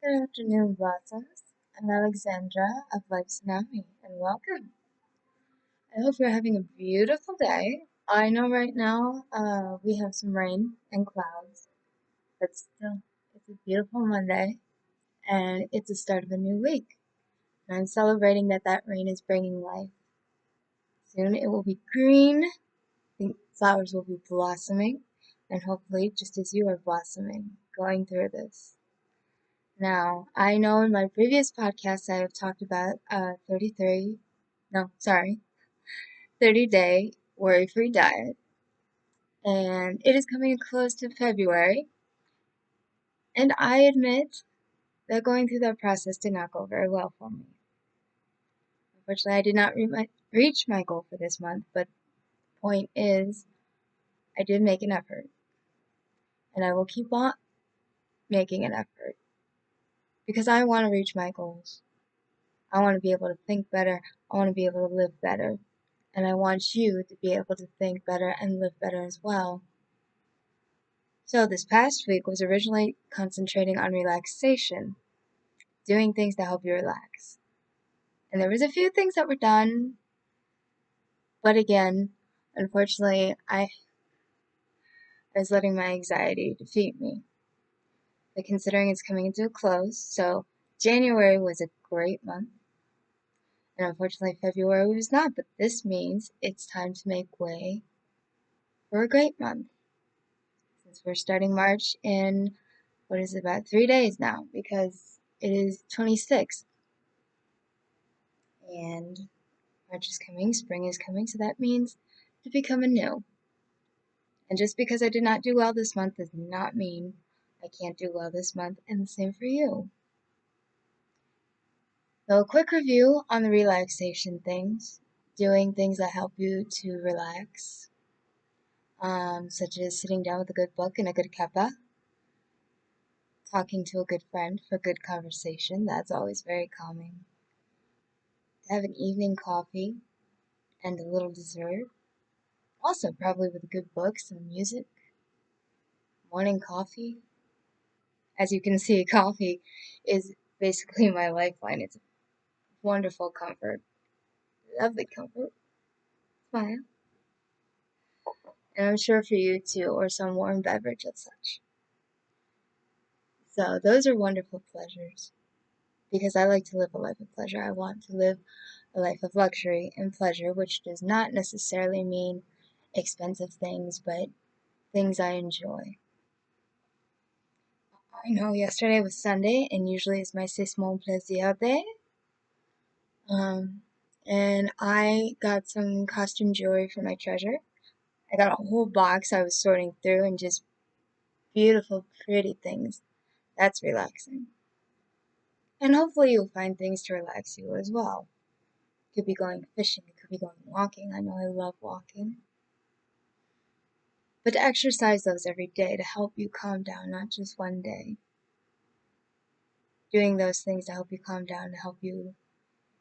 Good afternoon, Blossoms. I'm Alexandra of Life Tsunami, and welcome. I hope you're having a beautiful day. I know right now we have some rain and clouds, but still, it's a beautiful Monday, and it's the start of a new week. And I'm celebrating that rain is bringing life. Soon it will be green, the flowers will be blossoming, and hopefully, just as you are blossoming, going through this. Now, I know in my previous podcast I have talked about 30-day worry-free diet, and it is coming close to February, and I admit that going through that process did not go very well for me. Unfortunately, I did not reach my goal for this month, but the point is, I did make an effort, and I will keep on making an effort, because I want to reach my goals. I want to be able to think better, I want to be able to live better. And I want you to be able to think better and live better as well. So this past week was originally concentrating on relaxation, doing things to help you relax. And there was a few things that were done, but again, unfortunately, I was letting my anxiety defeat me. But considering it's coming into a close, so January was a great month, and unfortunately February was not, but this means it's time to make way for a great month. Since we're starting March in what is it, about 3 days now, because it is 26th, and March is coming, spring is coming, so that means to become anew. And just because I did not do well this month does not mean I can't do well this month, and the same for you. So a quick review on the relaxation things, doing things that help you to relax, such as sitting down with a good book and a good cuppa, talking to a good friend for good conversation, that's always very calming. To have an evening coffee and a little dessert, also probably with a good book, some music, morning coffee. As you can see, coffee is basically my lifeline. It's a wonderful comfort, lovely comfort. Smile. And I'm sure for you too, or some warm beverage of such. So those are wonderful pleasures, because I like to live a life of pleasure. I want to live a life of luxury and pleasure, which does not necessarily mean expensive things, but things I enjoy. I know yesterday was Sunday, and usually it's my C'est Mon Plaisir day. And I got some costume jewelry for my treasure. I got a whole box I was sorting through, and just beautiful, pretty things. That's relaxing. And hopefully you'll find things to relax you as well. It could be going fishing, it could be going walking. I know I love walking. But to exercise those every day to help you calm down, not just one day. Doing those things to help you calm down, to help you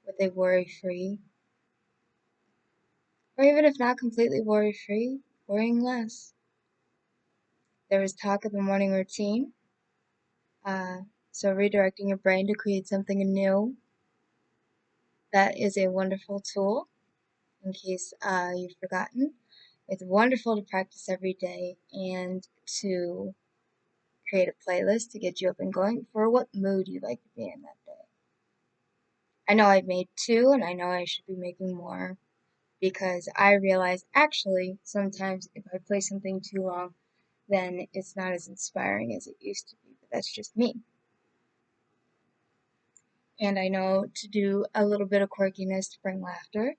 with a worry-free, or even if not completely worry-free, worrying less. There was talk of the morning routine, so redirecting your brain to create something new. That is a wonderful tool, in case you've forgotten. It's wonderful to practice every day and to create a playlist to get you up and going for what mood you'd like to be in that day. I know I've made 2, and I know I should be making more, because I realize actually sometimes if I play something too long, then it's not as inspiring as it used to be, but that's just me. And I know to do a little bit of quirkiness to bring laughter.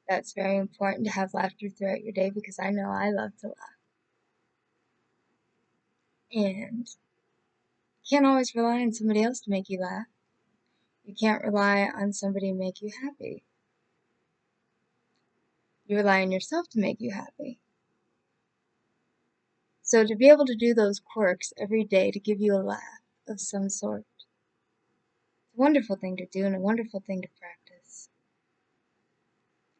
That's very important, to have laughter throughout your day, because I know I love to laugh. And you can't always rely on somebody else to make you laugh. You can't rely on somebody to make you happy. You rely on yourself to make you happy. So to be able to do those quirks every day to give you a laugh of some sort, it's a wonderful thing to do and a wonderful thing to practice.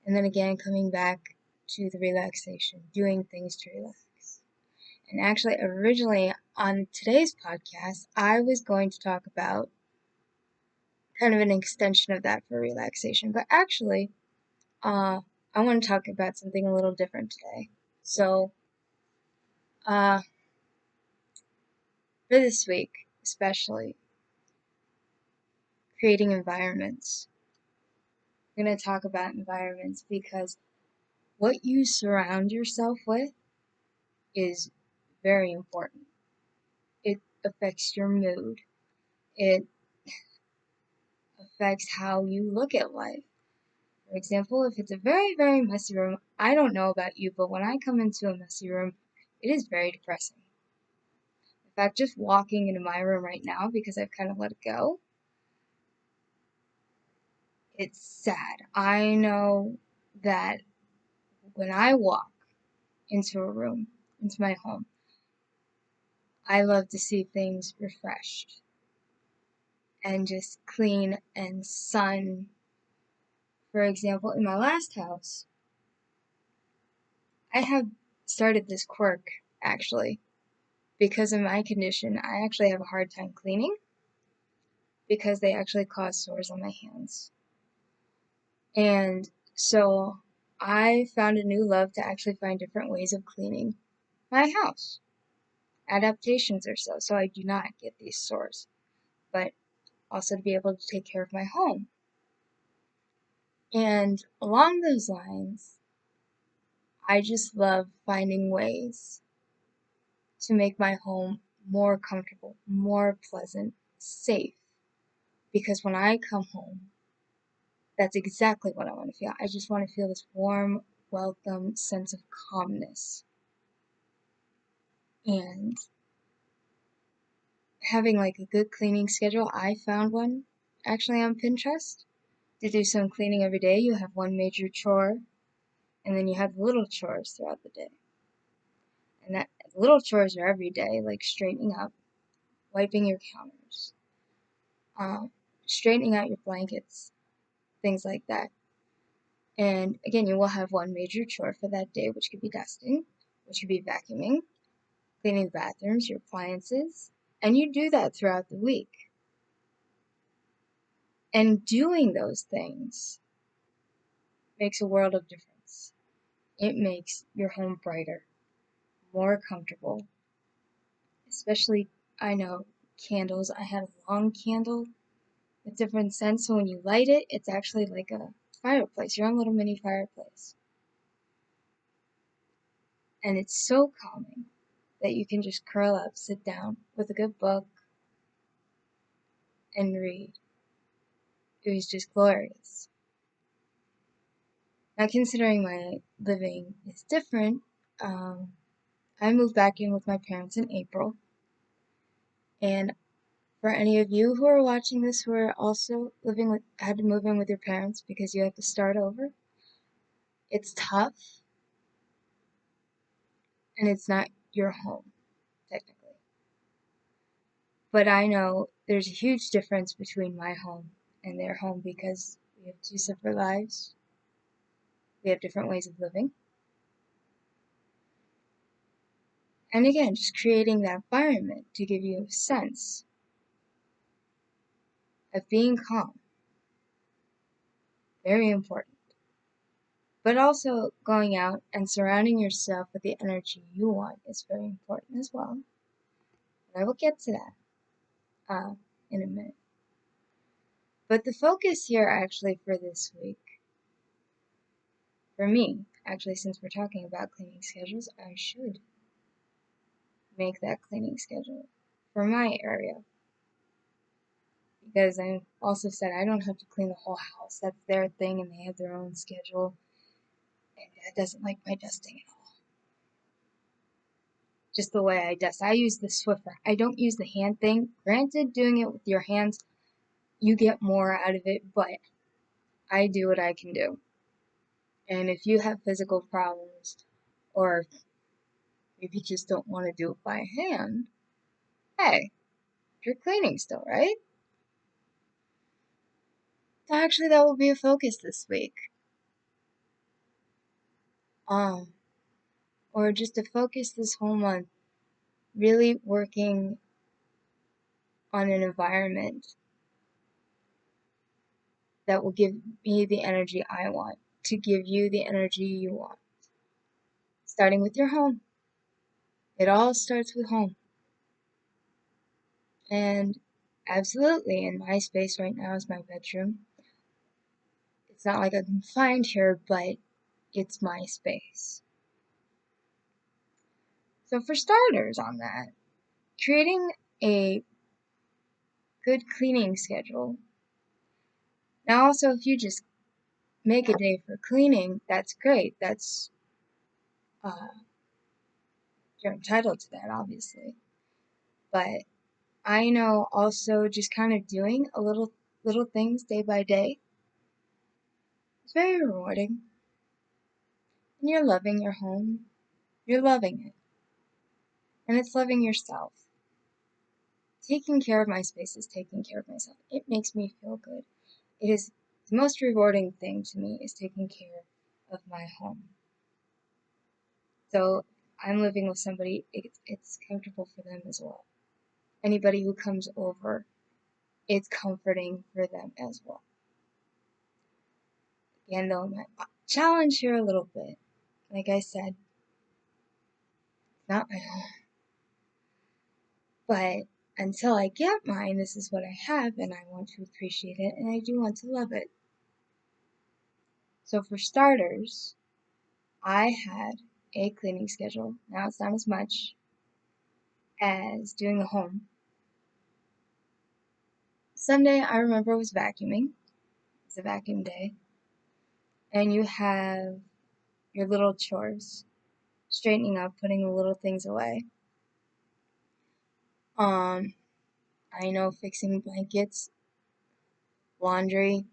And then again, coming back to the relaxation, doing things to relax. And actually, originally on today's podcast, I was going to talk about kind of an extension of that for relaxation. But actually, I want to talk about something a little different today. So, uh, for this week, especially, creating environments. I'm going to talk about environments because what you surround yourself with is very important. It affects your mood. It affects how you look at life. For example, if it's a very, very messy room, I don't know about you, but when I come into a messy room, it is very depressing. In fact, just walking into my room right now, because I've kind of let it go, it's sad. I know that when I walk into a room, into my home, I love to see things refreshed and just clean and sun. For example, in my last house, I have started this quirk actually. Because of my condition, I actually have a hard time cleaning because they actually cause sores on my hands. And so I found a new love to actually find different ways of cleaning my house. Adaptations or so I do not get these sores, but also to be able to take care of my home. And along those lines, I just love finding ways to make my home more comfortable, more pleasant, safe. Because when I come home, that's exactly what I want to feel. I just want to feel this warm, welcome sense of calmness. And having like a good cleaning schedule, I found one actually on Pinterest. To do some cleaning every day, you have one major chore, and then you have little chores throughout the day. And that little chores are every day, like straightening up, wiping your counters, um, straightening out your blankets, things like that. And again, you will have one major chore for that day, which could be dusting, which could be vacuuming, cleaning the bathrooms, your appliances, and you do that throughout the week. And doing those things makes a world of difference. It makes your home brighter, more comfortable, especially, I know, candles. I had a long candle with different scents, so when you light it, it's actually like a fireplace, your own little mini fireplace. And it's so calming that you can just curl up, sit down with a good book, and read. It was just glorious. Now, considering my living is different, I moved back in with my parents in April. And for any of you who are watching this who are also had to move in with your parents because you have to start over, it's tough and it's not your home, technically. But I know there's a huge difference between my home and their home because we have two separate lives, we have different ways of living. And again, just creating that environment to give you a sense of being calm, very important. But also going out and surrounding yourself with the energy you want is very important as well. And I will get to that in a minute. But the focus here actually for this week, for me, actually since we're talking about cleaning schedules, I should make that cleaning schedule for my area. Because I also said I don't have to clean the whole house. That's their thing and they have their own schedule. And Dad doesn't like my dusting at all. Just the way I dust. I use the Swiffer. I don't use the hand thing. Granted, doing it with your hands, you get more out of it, but I do what I can do. And if you have physical problems, or if you just don't want to do it by hand, hey, you're cleaning still, right? Actually, that will be a focus this week. Um, or just a focus this whole month really working on an environment that will give me the energy I want, to give you the energy you want. Starting with your home. It all starts with home. And absolutely, in my space right now is my bedroom. It's not like I'm confined here, but it's my space. So, for starters, on that, creating a good cleaning schedule. Now, also, if you just make a day for cleaning, that's great. Uh, you're entitled to that, obviously. But I know also just kind of doing little things day by day. It's very rewarding. And you're loving your home. You're loving it. And it's loving yourself. Taking care of my space is taking care of myself. It makes me feel good. It is the most rewarding thing to me is taking care of my home. So I'm living with somebody, it's comfortable for them as well. Anybody who comes over, it's comforting for them as well. Again, though, my challenge here a little bit. Like I said, not my home. But until I get mine, this is what I have, and I want to appreciate it, and I do want to love it. So for starters, I had a cleaning schedule. Now it's not as much as doing the home. Sunday, I remember, was vacuuming. It's a vacuum day. And you have your little chores, straightening up, putting the little things away. I know fixing blankets, laundry.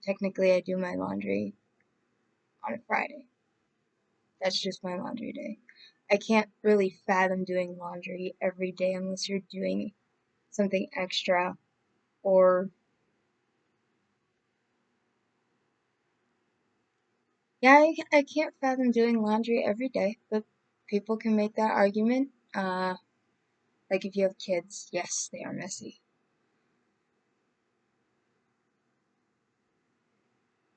Technically, I do my laundry on a Friday. That's just my laundry day. I can't really fathom doing laundry every day unless you're doing something extra or yeah, I can't fathom doing laundry every day, but people can make that argument. Like if you have kids, yes, they are messy.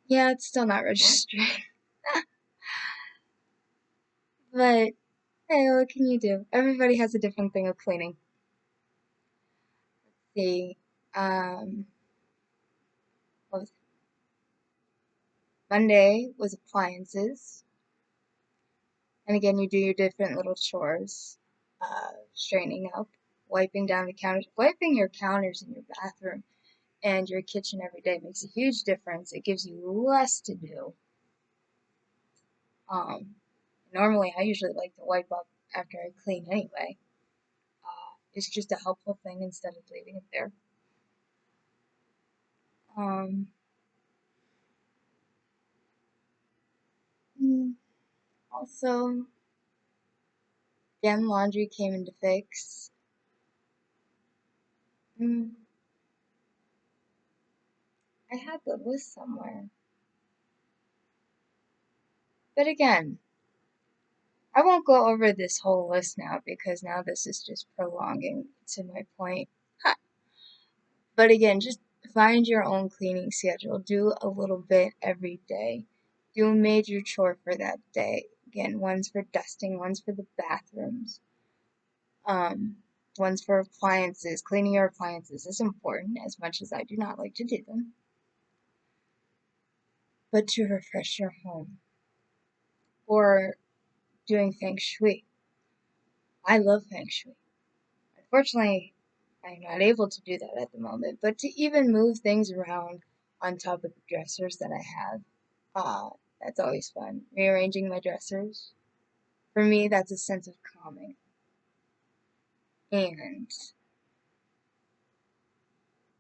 Yeah, it's still not registering. But hey, what can you do? Everybody has a different thing of cleaning. See, um, what was Monday was appliances, and again, you do your different little chores, straightening up, wiping down the counters, wiping your counters in your bathroom and your kitchen every day makes a huge difference. It gives you less to do. Um, Normally, I usually like to wipe up after I clean anyway. It's just a helpful thing instead of leaving it there. Um, mm, Also, again, laundry came into fix. Mm, I had the list somewhere. But again, I won't go over this whole list now because now this is just prolonging to my point. Ha. But again, just find your own cleaning schedule. Do a little bit every day. Do a major chore for that day. Again, one's for dusting, one's for the bathrooms. Um, One's for appliances. Cleaning your appliances is important as much as I do not like to do them. But to refresh your home. Or doing feng shui. I love feng shui. Unfortunately, I'm not able to do that at the moment, but to even move things around on top of the dressers that I have, that's always fun. Rearranging my dressers. For me, that's a sense of calming. And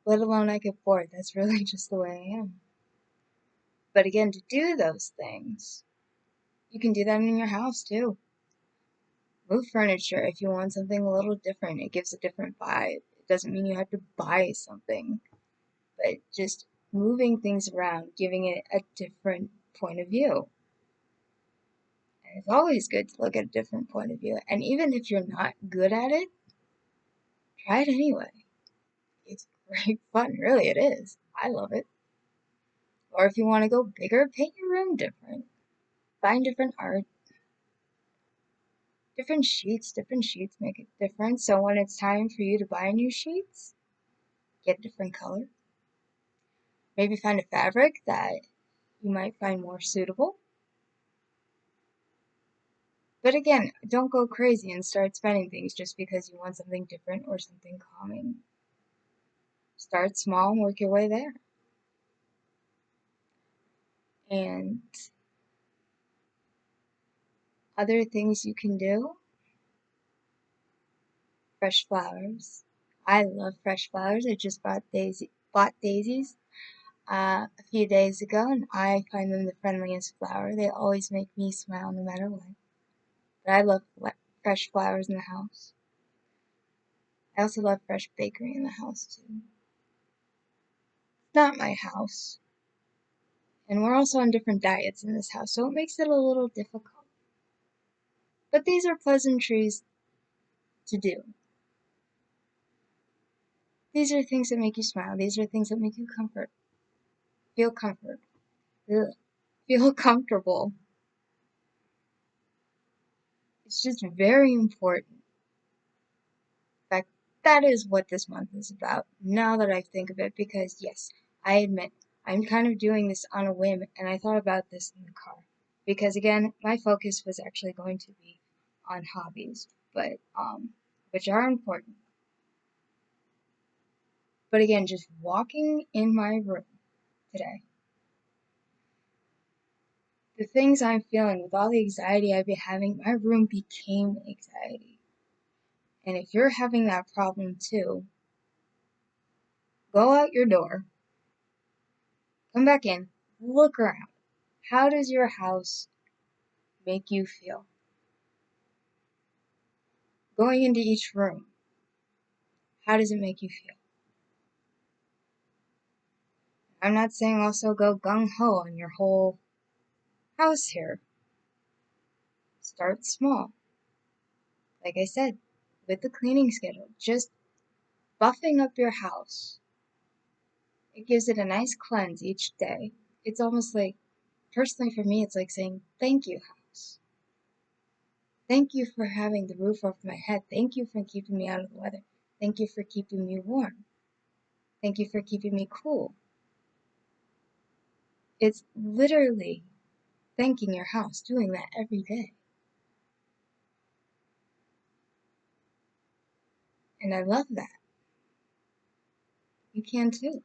let alone I get bored. That's really just the way I am. But again, to do those things, you can do that in your house too. Move furniture if you want something a little different. It gives a different vibe. It doesn't mean you have to buy something, but just moving things around, giving it a different point of view. It's always good to look at a different point of view. And even if you're not good at it, try it anyway. It's great fun, really it is. I love it. Or if you want to go bigger, paint your room different. Find different art. Different sheets make a difference. So when it's time for you to buy new sheets, get a different color. Maybe find a fabric that you might find more suitable. But again, don't go crazy and start spending things just because you want something different or something calming. Start small and work your way there. And other things you can do, fresh flowers. I love fresh flowers. I just bought daisies a few days ago, and I find them the friendliest flower. They always make me smile no matter what. But I love fresh flowers in the house. I also love fresh bakery in the house too. It's not my house, and we're also on different diets in this house, so it makes it a little difficult. But these are pleasantries to do. These are things that make you smile. These are things that make you feel comfort, ugh, feel comfortable. It's just very important. In fact, that is what this month is about, now that I think of it, because yes, I admit, I'm kind of doing this on a whim, and I thought about this in the car. Because again, my focus was actually going to be on hobbies, but, which are important. But again, just walking in my room today, the things I'm feeling with all the anxiety I've been having, my room became anxiety. And if you're having that problem too, go out your door, come back in, look around. How does your house make you feel? Going into each room, how does it make you feel? I'm not saying also go gung-ho on your whole house here. Start small. Like I said, with the cleaning schedule, just buffing up your house. It gives it a nice cleanse each day. It's almost like, personally for me, it's like saying, thank you, house. Thank you for having the roof over my head. Thank you for keeping me out of the weather. Thank you for keeping me warm. Thank you for keeping me cool. It's literally thanking your house, doing that every day. And I love that. You can too.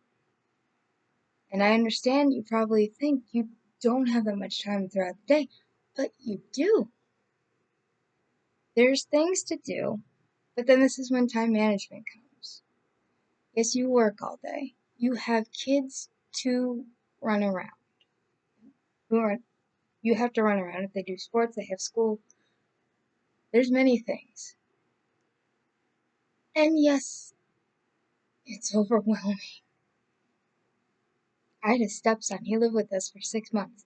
And I understand you probably think you don't have that much time throughout the day, but you do. There's things to do, but then this is when time management comes. Yes, you work all day. You have kids to run around. You have to run around. If they do sports, they have school. There's many things. And yes, it's overwhelming. I had a stepson. He lived with us for 6 months.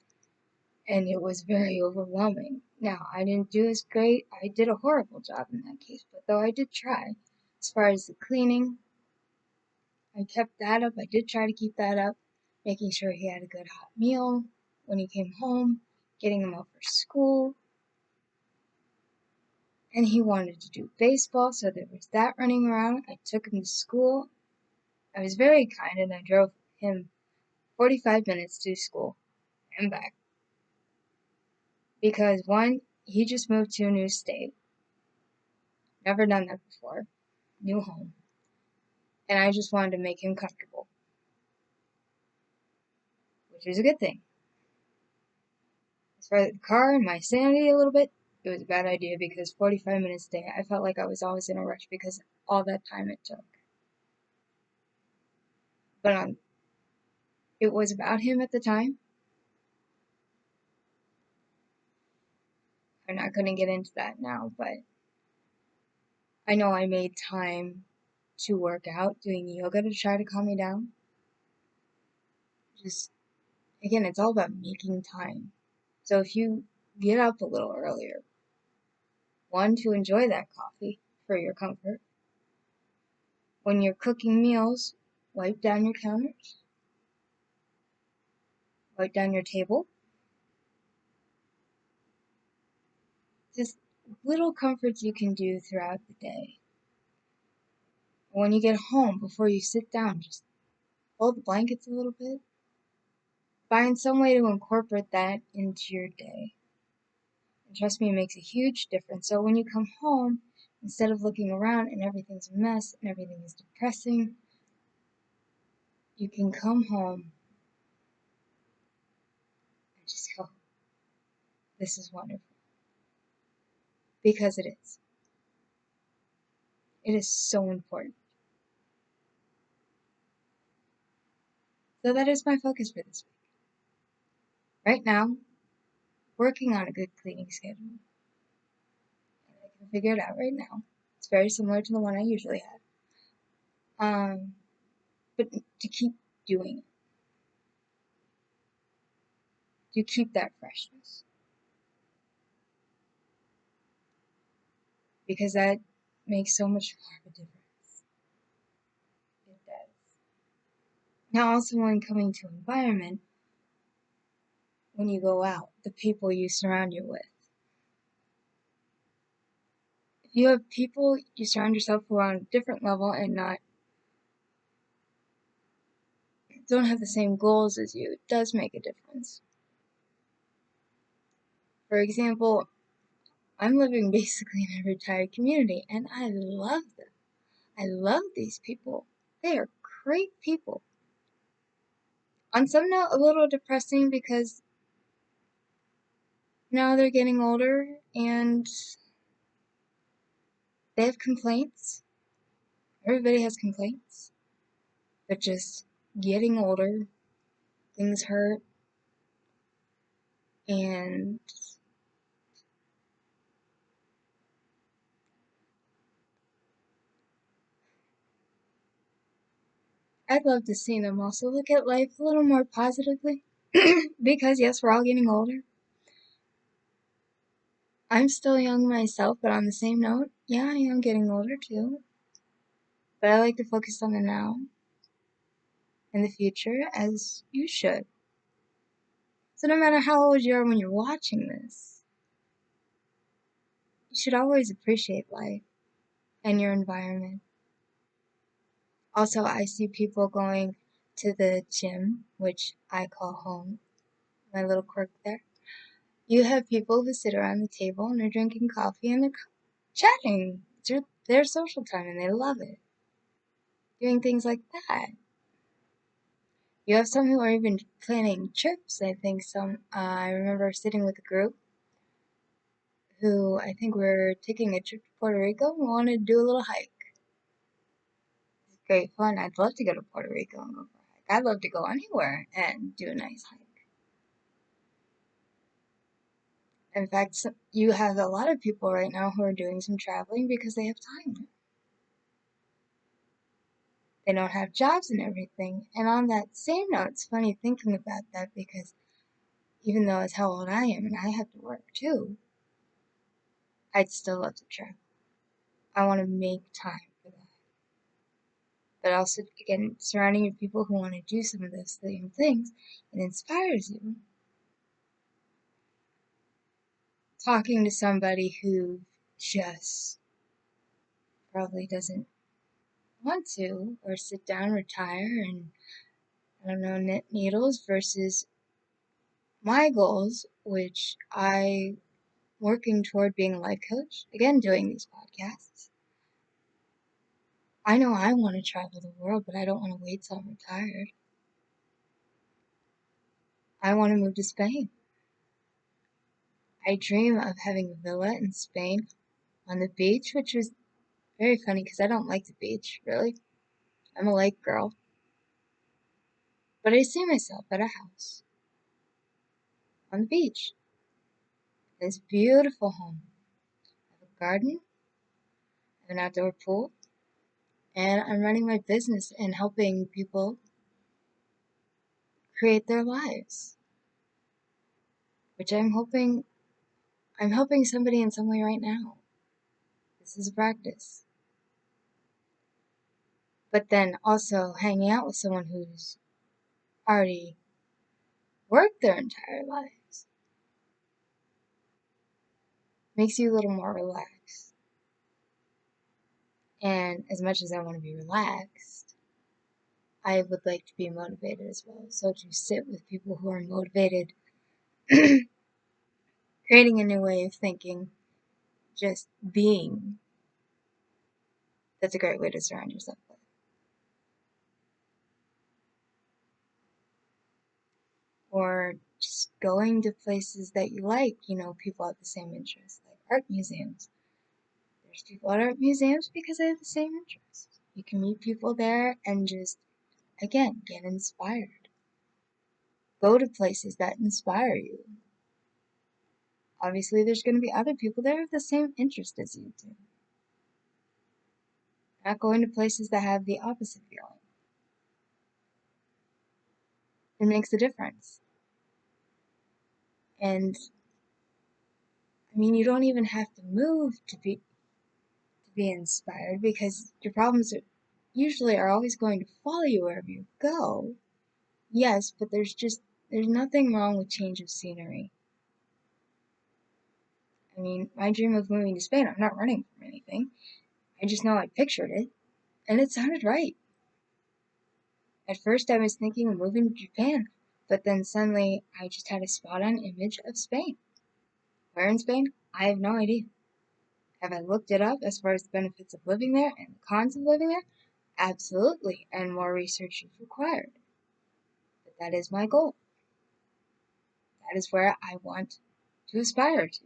And it was very overwhelming. Now, I didn't do as great. I did a horrible job in that case, but though I did try. As far as the cleaning, I kept that up. I did try to keep that up, making sure he had a good hot meal when he came home, getting him up for school. And he wanted to do baseball, so there was that running around. I took him to school. I was very kind, and I drove him 45 minutes to school and back. Because one, he just moved to a new state. Never done that before. New home. And I just wanted to make him comfortable, which is a good thing. As far as the car and my sanity a little bit, it was a bad idea because 45 minutes a day, I felt like I was always in a rush because all that time it took. But it was about him at the time. I'm not going to get into that now, but I know I made time to work out, doing yoga to try to calm me down. Just, again, it's all about making time. So if you get up a little earlier. One, to enjoy that coffee for your comfort. When you're cooking meals, wipe down your counters, wipe down your table. Just little comforts you can do throughout the day. When you get home, before you sit down, just fold the blankets a little bit. Find some way to incorporate that into your day. And trust me, it makes a huge difference. So when you come home, instead of looking around and everything's a mess and everything is depressing, you can come home and just go, this is wonderful. Because it is. It is so important. So that is my focus for this week. Right now, working on a good cleaning schedule. I can figure it out right now. It's very similar to the one I usually have. But to keep doing it. To keep that freshness. Because that makes so much more of a difference. It does. Now also when coming to environment, when you go out, the people you surround you with. If you have people you surround yourself who are on a different level and don't have the same goals as you, it does make a difference. For example, I'm living basically in a retired community and I love them. I love these people. They are great people. On some note, a little depressing because now they're getting older and they have complaints. Everybody has complaints. But just getting older, things hurt, and I'd love to see them also look at life a little more positively. Because yes, we're all getting older. I'm still young myself, but on the same note, yeah, I am getting older too. But I like to focus on the now and the future, as you should. So no matter how old you are when you're watching this, you should always appreciate life and your environment. Also, I see people going to the gym, which I call home, my little quirk there. You have people who sit around the table and are drinking coffee and they're chatting. It's their social time and they love it. Doing things like that. You have some who are even planning trips. I think I remember sitting with a group who I think were taking a trip to Puerto Rico and wanted to do a little hike. It's great fun. I'd love to go to Puerto Rico and go for a hike. I'd love to go anywhere and do a nice hike. In fact, you have a lot of people right now who are doing some traveling because they have time. They don't have jobs and everything. And on that same note, it's funny thinking about that because even though it's how old I am and I have to work too, I'd still love to travel. I want to make time for that. But also, again, surrounding you with people who want to do some of those same things, it inspires you. Talking to somebody who just probably doesn't want to, or sit down, retire, and I don't know, knit needles versus my goals, which I working toward being a life coach, again doing these podcasts. I know I want to travel the world, but I don't want to wait till I'm retired. I want to move to Spain. I dream of having a villa in Spain on the beach, which was very funny because I don't like the beach, really. I'm a lake girl. But I see myself at a house on the beach. This beautiful home. I have a garden, I have an outdoor pool, and I'm running my business and helping people create their lives, which I'm hoping I'm helping somebody in some way right now. This is a practice. But then also hanging out with someone who's already worked their entire lives makes you a little more relaxed. And as much as I want to be relaxed, I would like to be motivated as well. So to sit with people who are motivated, creating a new way of thinking, just being, that's a great way to surround yourself with. Or just going to places that you like, people have the same interests, like art museums. There's people at art museums because they have the same interests. You can meet people there and just, again, get inspired. Go to places that inspire you. Obviously, there's going to be other people there with the same interest as you do. Not going to places that have the opposite feeling. It makes a difference. And I mean, you don't even have to move to be inspired, because your problems usually are always going to follow you wherever you go. Yes, but there's nothing wrong with change of scenery. I mean, my dream of moving to Spain, I'm not running from anything. I just know I pictured it, and it sounded right. At first I was thinking of moving to Japan, but then suddenly I just had a spot on image of Spain. Where in Spain? I have no idea. Have I looked it up as far as the benefits of living there and the cons of living there? Absolutely, and more research is required. But that is my goal. That is where I want to aspire to.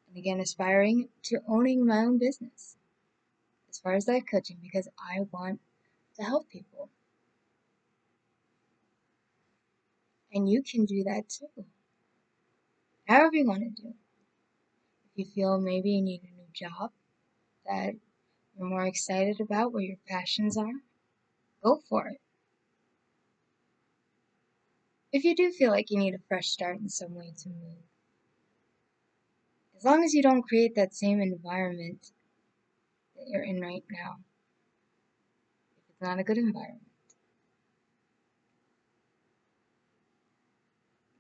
And again, aspiring to owning my own business as far as life coaching, because I want to help people. And you can do that too. However you want to do it. If you feel maybe you need a new job that you're more excited about, where your passions are, go for it. If you do feel like you need a fresh start in some way to move, as long as you don't create that same environment that you're in right now, if it's not a good environment.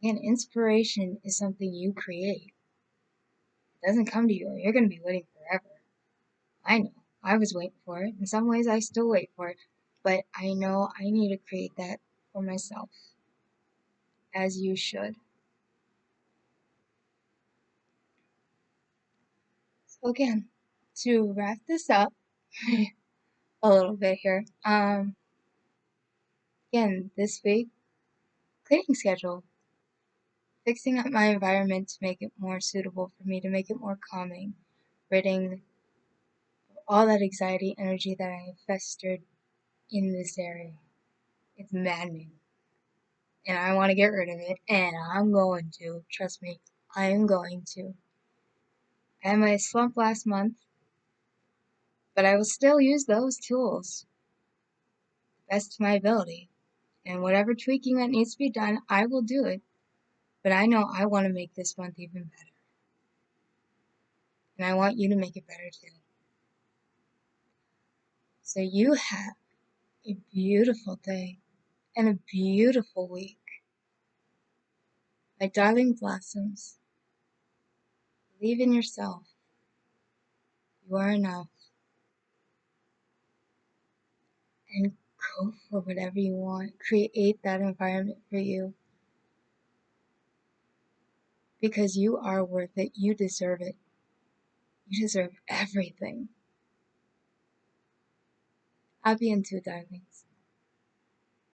Again, inspiration is something you create. It doesn't come to you, or you're going to be waiting forever. I know. I was waiting for it. In some ways, I still wait for it. But I know I need to create that for myself. As you should. So again, to wrap this up a little bit here. Again, this week, cleaning schedule. Fixing up my environment to make it more suitable for me, to make it more calming. Ridding all that anxiety energy that I have festered in this area. It's maddening. And I want to get rid of it. And I'm going to. Trust me, I am going to. I had my slump last month, but I will still use those tools best to my ability. And whatever tweaking that needs to be done, I will do it. But I know I want to make this month even better. And I want you to make it better too. So you have a beautiful day and a beautiful week. My darling blossoms, believe in yourself. You are enough. And go for whatever you want. Create that environment for you. Because you are worth it. You deserve it. You deserve everything. I'll be into, darlings.